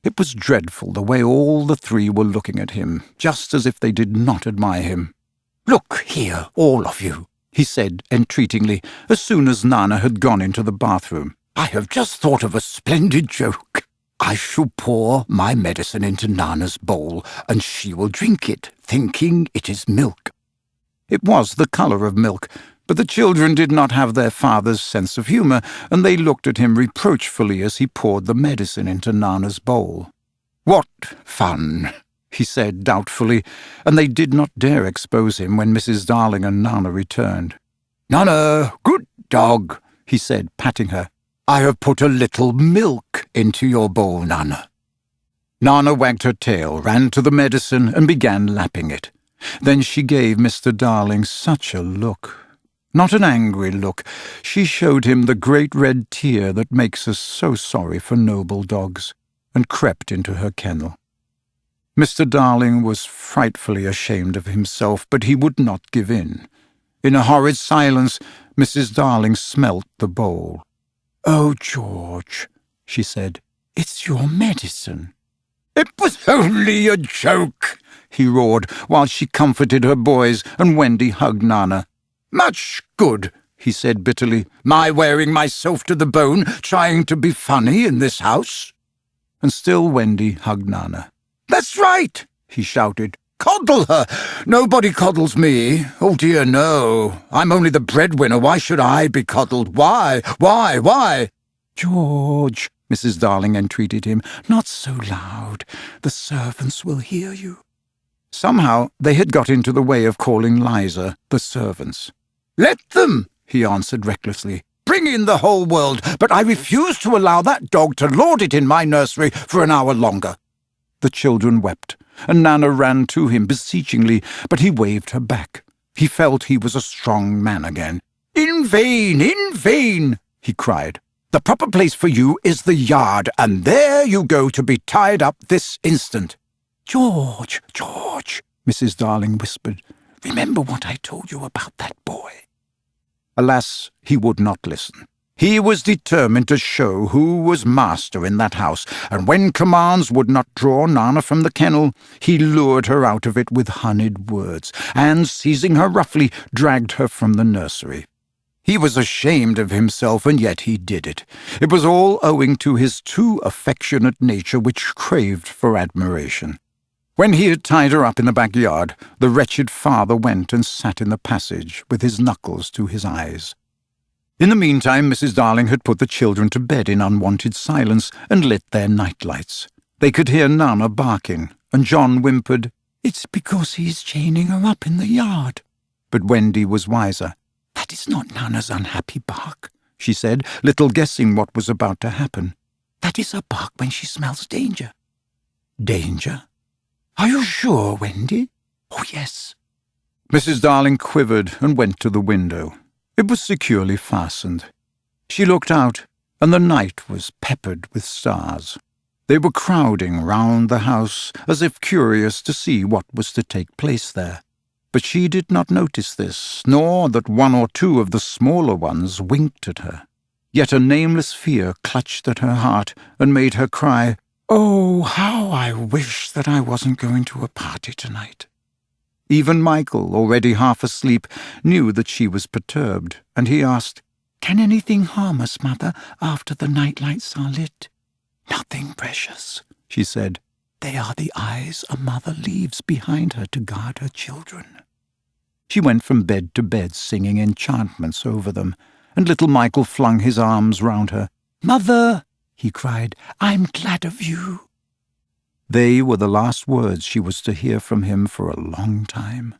It was dreadful the way all the three were looking at him, just as if they did not admire him. "Look here, all of you," he said entreatingly, as soon as Nana had gone into the bathroom. "I have just thought of a splendid joke. I shall pour my medicine into Nana's bowl, and she will drink it, thinking it is milk." It was the colour of milk, but the children did not have their father's sense of humour, and they looked at him reproachfully as he poured the medicine into Nana's bowl. "What fun!" he said doubtfully, and they did not dare expose him when Mrs. Darling and Nana returned. "Nana, good dog," he said, patting her. "I have put a little milk into your bowl, Nana." Nana wagged her tail, ran to the medicine, and began lapping it. Then she gave Mr. Darling such a look. Not an angry look. She showed him the great red tear that makes us so sorry for noble dogs, and crept into her kennel. Mr. Darling was frightfully ashamed of himself, but he would not give in. In a horrid silence, Mrs. Darling smelt the bowl. "Oh, George," she said, "it's your medicine." "It was only a joke," he roared, while she comforted her boys and Wendy hugged Nana. "Much good," he said bitterly, "my wearing myself to the bone, trying to be funny in this house." And still Wendy hugged Nana. "That's right," he shouted. "Coddle her. Nobody coddles me. Oh, dear, no. I'm only the breadwinner. Why should I be coddled? Why? "George," Mrs. Darling entreated him, "not so loud. The servants will hear you." Somehow they had got into the way of calling Liza the servants. "Let them," he answered recklessly. "Bring in the whole world, but I refuse to allow that dog to lord it in my nursery for an hour longer." The children wept, and Nana ran to him beseechingly, but he waved her back. He felt he was a strong man again. In vain, he cried. "The proper place for you is the yard, and there you go to be tied up this instant." George, Mrs. Darling whispered, "remember what I told you about that boy." Alas, he would not listen. He was determined to show who was master in that house, and when commands would not draw Nana from the kennel, he lured her out of it with honeyed words, and, seizing her roughly, dragged her from the nursery. He was ashamed of himself, and yet he did it. It was all owing to his too affectionate nature, which craved for admiration. When he had tied her up in the backyard, the wretched father went and sat in the passage with his knuckles to his eyes. In the meantime, Mrs. Darling had put the children to bed in unwonted silence and lit their night lights. They could hear Nana barking, and John whimpered, "It's because he's chaining her up in the yard." But Wendy was wiser. "That is not Nana's unhappy bark," she said, little guessing what was about to happen. "That is her bark when she smells danger." "Danger? Are you sure, Wendy?" "Oh, yes." Mrs. Darling quivered and went to the window. It was securely fastened. She looked out, and the night was peppered with stars. They were crowding round the house, as if curious to see what was to take place there. But she did not notice this, nor that one or two of the smaller ones winked at her. Yet a nameless fear clutched at her heart and made her cry, "Oh, how I wish that I wasn't going to a party tonight." Even Michael, already half asleep, knew that she was perturbed, and he asked, "Can anything harm us, Mother, after the night lights are lit?" "Nothing, precious," she said. "They are the eyes a mother leaves behind her to guard her children." She went from bed to bed singing enchantments over them, and little Michael flung his arms round her. "Mother," he cried, "I'm glad of you." They were the last words she was to hear from him for a long time.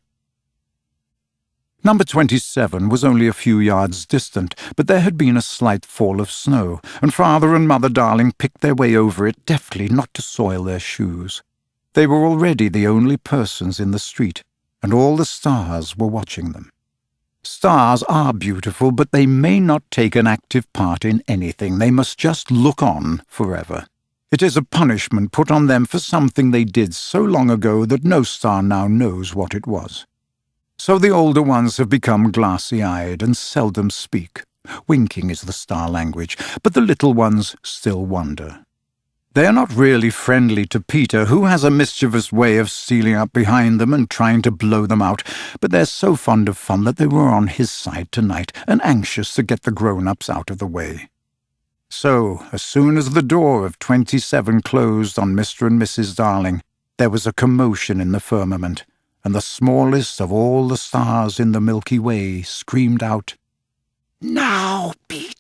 Number 27 was only a few yards distant, but there had been a slight fall of snow, and Father and Mother Darling picked their way over it deftly not to soil their shoes. They were already the only persons in the street, and all the stars were watching them. Stars are beautiful, but they may not take an active part in anything. They must just look on forever. It is a punishment put on them for something they did so long ago that no star now knows what it was. So the older ones have become glassy-eyed and seldom speak. Winking is the star language, but the little ones still wonder. They are not really friendly to Peter, who has a mischievous way of stealing up behind them and trying to blow them out, but they're so fond of fun that they were on his side tonight and anxious to get the grown-ups out of the way. So, as soon as the door of 27 closed on Mr. and Mrs. Darling, there was a commotion in the firmament, and the smallest of all the stars in the Milky Way screamed out, "Now, Peter!